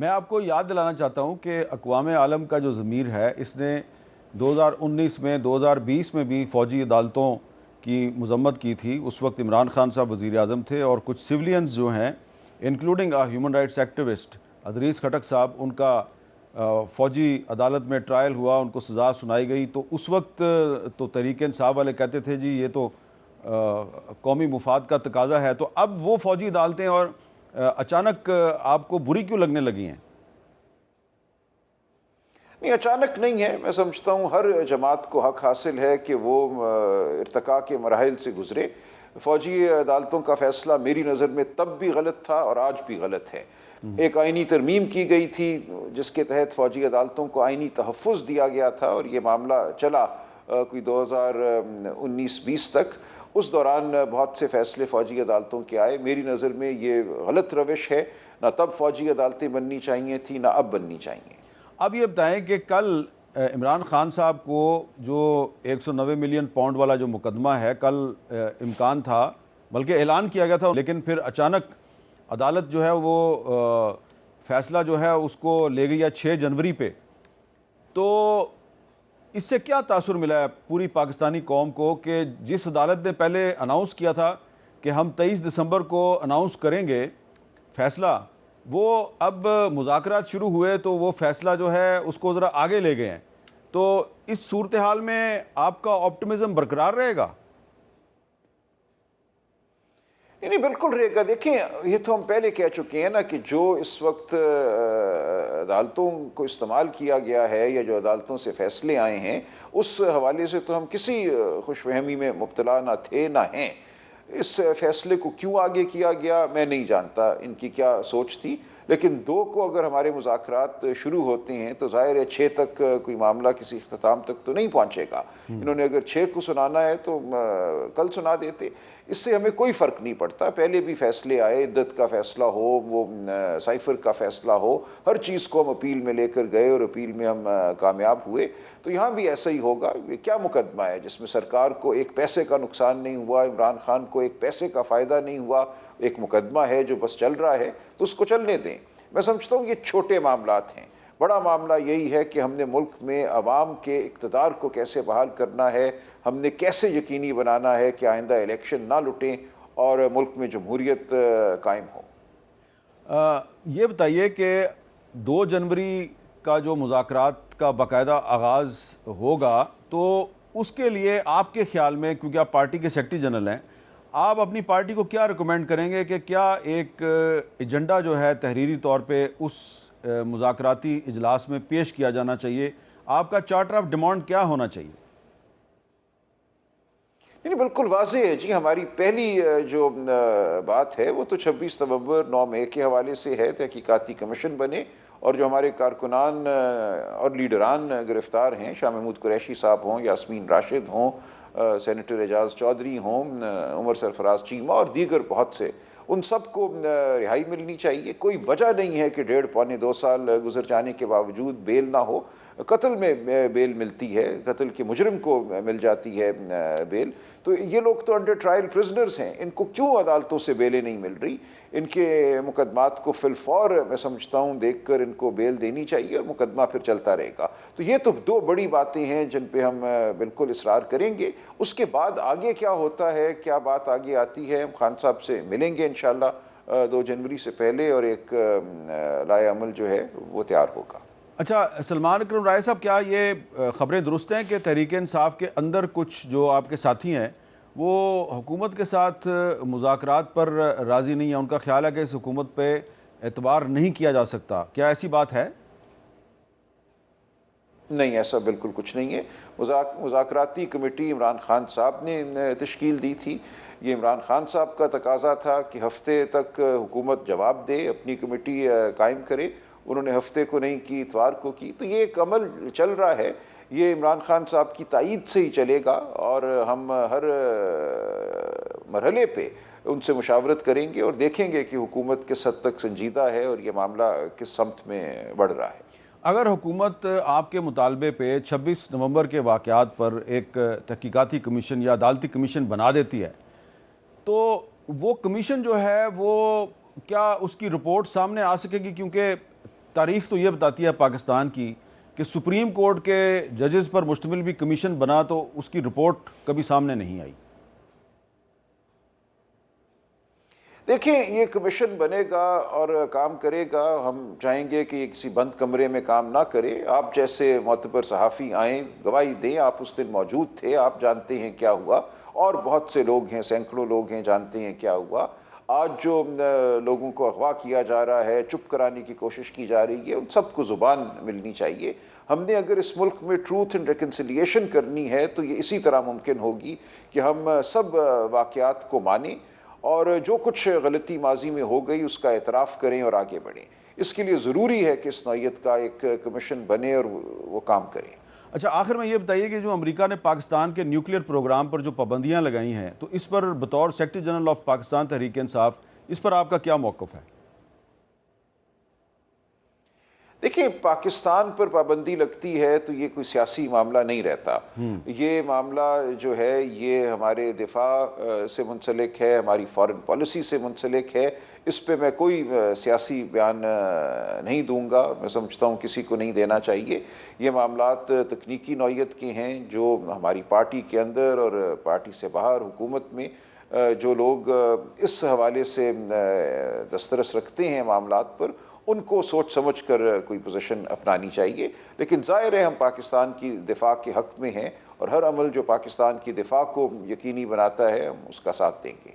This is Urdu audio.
میں آپ کو یاد دلانا چاہتا ہوں کہ اقوام عالم کا جو ضمیر ہے اس نے 2019 میں 2020 میں بھی فوجی عدالتوں کی مذمت کی تھی. اس وقت عمران خان صاحب وزیر اعظم تھے اور کچھ سولینز جو ہیں including human rights activist Idris Khattak صاحب، ان کا فوجی عدالت میں ٹرائل ہوا، ان کو سزا سنائی گئی. تو اس وقت تو تحریک انصاف والے کہتے تھے جی یہ تو قومی مفاد کا تقاضا ہے. تو اب وہ فوجی عدالتیں اور اچانک آپ کو بری کیوں لگنے لگی ہیں؟ نہیں، اچانک نہیں ہے. میں سمجھتا ہوں ہر جماعت کو حق حاصل ہے کہ وہ ارتقاء کے مراحل سے گزرے. فوجی عدالتوں کا فیصلہ میری نظر میں تب بھی غلط تھا اور آج بھی غلط ہے. ایک آئینی ترمیم کی گئی تھی جس کے تحت فوجی عدالتوں کو آئینی تحفظ دیا گیا تھا اور یہ معاملہ چلا کوئی 2019-20 تک. اس دوران بہت سے فیصلے فوجی عدالتوں کے آئے. میری نظر میں یہ غلط روش ہے. نہ تب فوجی عدالتیں بننی چاہیے تھیں نہ اب بننی چاہیے. اب یہ بتائیں کہ کل عمران خان صاحب کو جو 190 ملین پاؤنڈ والا جو مقدمہ ہے، کل امکان تھا بلکہ اعلان کیا گیا تھا، لیکن پھر اچانک عدالت جو ہے وہ فیصلہ جو ہے اس کو لے گئی ہے 6 جنوری پہ. تو اس سے کیا تاثر ملا ہے پوری پاکستانی قوم کو کہ جس عدالت نے پہلے اناؤنس کیا تھا کہ ہم 23 دسمبر کو اناؤنس کریں گے فیصلہ، وہ اب مذاکرات شروع ہوئے تو وہ فیصلہ جو ہے اس کو ذرا آگے لے گئے ہیں. تو اس صورتحال میں آپ کا آپٹمزم برقرار رہے گا؟ نہیں، بالکل رہے گا. دیکھیں، یہ تو ہم پہلے کہہ چکے ہیں نا کہ جو اس وقت عدالتوں کو استعمال کیا گیا ہے یا جو عدالتوں سے فیصلے آئے ہیں اس حوالے سے تو ہم کسی خوش فہمی میں مبتلا نہ تھے نہ ہیں. اس فیصلے کو کیوں آگے کیا گیا میں نہیں جانتا ان کی کیا سوچ تھی، لیکن 2 کو اگر ہمارے مذاکرات شروع ہوتے ہیں تو ظاہر ہے 6 تک کوئی معاملہ کسی اختتام تک تو نہیں پہنچے گا. انہوں نے اگر 6 کو سنانا ہے تو کل سنا دیتے. اس سے ہمیں کوئی فرق نہیں پڑتا. پہلے بھی فیصلے آئے، عدت کا فیصلہ ہو، وہ سائفر کا فیصلہ ہو، ہر چیز کو ہم اپیل میں لے کر گئے اور اپیل میں ہم کامیاب ہوئے. تو یہاں بھی ایسا ہی ہوگا. یہ کیا مقدمہ ہے جس میں سرکار کو ایک پیسے کا نقصان نہیں ہوا، عمران خان کو ایک پیسے کا فائدہ نہیں ہوا؟ ایک مقدمہ ہے جو بس چل رہا ہے تو اس کو چلنے دیں. میں سمجھتا ہوں یہ چھوٹے معاملات ہیں. بڑا معاملہ یہی ہے کہ ہم نے ملک میں عوام کے اقتدار کو کیسے بحال کرنا ہے، ہم نے کیسے یقینی بنانا ہے کہ آئندہ الیکشن نہ لٹیں اور ملک میں جمہوریت قائم ہو. یہ بتائیے کہ 2 جنوری کا جو مذاکرات کا باقاعدہ آغاز ہوگا تو اس کے لیے آپ کے خیال میں، کیونکہ آپ پارٹی کے سیکرٹری جنرل ہیں، آپ اپنی پارٹی کو کیا ریکمینڈ کریں گے کہ کیا ایک ایجنڈا جو ہے تحریری طور پہ اس مذاکراتی اجلاس میں پیش کیا جانا چاہیے؟ آپ کا چارٹر آف ڈیمانڈ کیا ہونا چاہیے؟ نہیں، بالکل واضح ہے جی. ہماری پہلی جو بات ہے وہ تو 26 نومبر 9 مئی کے حوالے سے ہے. تحقیقاتی کمیشن بنے اور جو ہمارے کارکنان اور لیڈران گرفتار ہیں، شاہ محمود قریشی صاحب ہوں، یاسمین راشد ہوں، سینیٹر اعجاز چودھری ہوں، عمر سرفراز چیمہ اور دیگر بہت سے، ان سب کو رہائی ملنی چاہیے. کوئی وجہ نہیں ہے کہ 1.5-2 سال گزر جانے کے باوجود بیل نہ ہو. قتل میں بیل ملتی ہے، قتل کے مجرم کو مل جاتی ہے بیل. تو یہ لوگ تو انڈر ٹرائل پرزنرز ہیں، ان کو کیوں عدالتوں سے بیلیں نہیں مل رہی؟ ان کے مقدمات کو فی الفور میں سمجھتا ہوں دیکھ کر ان کو بیل دینی چاہیے اور مقدمہ پھر چلتا رہے گا. تو یہ تو 2 بڑی باتیں ہیں جن پہ ہم بالکل اصرار کریں گے. اس کے بعد آگے کیا ہوتا ہے، کیا بات آگے آتی ہے، ہم خان صاحب سے ملیں گے انشاءاللہ 2 جنوری سے پہلے اور ایک لائحہ عمل جو ہے وہ تیار ہوگا. اچھا سلمان اکرم رائے صاحب، کیا یہ خبریں درست ہیں کہ تحریک انصاف کے اندر کچھ جو آپ کے ساتھی ہیں وہ حکومت کے ساتھ مذاکرات پر راضی نہیں ہیں؟ ان کا خیال ہے کہ اس حکومت پہ اعتبار نہیں کیا جا سکتا. کیا ایسی بات ہے؟ نہیں، ایسا بالکل کچھ نہیں ہے. مذاکراتی کمیٹی عمران خان صاحب نے تشکیل دی تھی. یہ عمران خان صاحب کا تقاضا تھا کہ ہفتے تک حکومت جواب دے، اپنی کمیٹی قائم کرے. انہوں نے ہفتے کو نہیں کی، اتوار کو کی. تو یہ ایک عمل چل رہا ہے. یہ عمران خان صاحب کی تائید سے ہی چلے گا اور ہم ہر مرحلے پہ ان سے مشاورت کریں گے اور دیکھیں گے کہ حکومت کس حد تک سنجیدہ ہے اور یہ معاملہ کس سمت میں بڑھ رہا ہے. اگر حکومت آپ کے مطالبے پہ 26 نومبر کے واقعات پر ایک تحقیقاتی کمیشن یا عدالتی کمیشن بنا دیتی ہے تو وہ کمیشن جو ہے وہ کیا اس کی رپورٹ سامنے آ سکے گی؟ کیونکہ تاریخ تو یہ بتاتی ہے پاکستان کی کہ سپریم کورٹ کے ججز پر مشتمل بھی کمیشن بنا تو اس کی رپورٹ کبھی سامنے نہیں آئی. دیکھیں یہ کمیشن بنے گا اور کام کرے گا، ہم چاہیں گے کہ یہ کسی بند کمرے میں کام نہ کرے. آپ جیسے معتبر صحافی آئیں، گواہی دیں، آپ اس دن موجود تھے، آپ جانتے ہیں کیا ہوا، اور بہت سے لوگ ہیں، سینکڑوں لوگ ہیں، جانتے ہیں کیا ہوا. آج جو لوگوں کو اغوا کیا جا رہا ہے، چپ کرانے کی کوشش کی جا رہی ہے، ان سب کو زبان ملنی چاہیے. ہم نے اگر اس ملک میں ٹروتھ اینڈ ریکنسیلیشن کرنی ہے تو یہ اسی طرح ممکن ہوگی کہ ہم سب واقعات کو مانیں اور جو کچھ غلطی ماضی میں ہو گئی اس کا اعتراف کریں اور آگے بڑھیں. اس کے لیے ضروری ہے کہ اس نوعیت کا ایک کمیشن بنے اور وہ کام کرے. اچھا، آخر میں یہ بتائیے کہ جو امریکہ نے پاکستان کے نیوکلیئر پروگرام پر جو پابندیاں لگائی ہیں، تو اس پر بطور secretary general of Pakistan Tehreek Insaf اس پر آپ کا کیا موقف ہے؟ دیکھیں، پاکستان پر پابندی لگتی ہے تو یہ کوئی سیاسی معاملہ نہیں رہتا. یہ معاملہ جو ہے یہ ہمارے دفاع سے منسلک ہے، ہماری فارن پالیسی سے منسلک ہے. اس پہ میں کوئی سیاسی بیان نہیں دوں گا، میں سمجھتا ہوں کسی کو نہیں دینا چاہیے. یہ معاملات تکنیکی نوعیت کے ہیں جو ہماری پارٹی کے اندر اور پارٹی سے باہر حکومت میں جو لوگ اس حوالے سے دسترس رکھتے ہیں معاملات پر، ان کو سوچ سمجھ کر کوئی پوزیشن اپنانی چاہیے. لیکن ظاہر ہے ہم پاکستان کی دفاع کے حق میں ہیں اور ہر عمل جو پاکستان کی دفاع کو یقینی بناتا ہے ہم اس کا ساتھ دیں گے.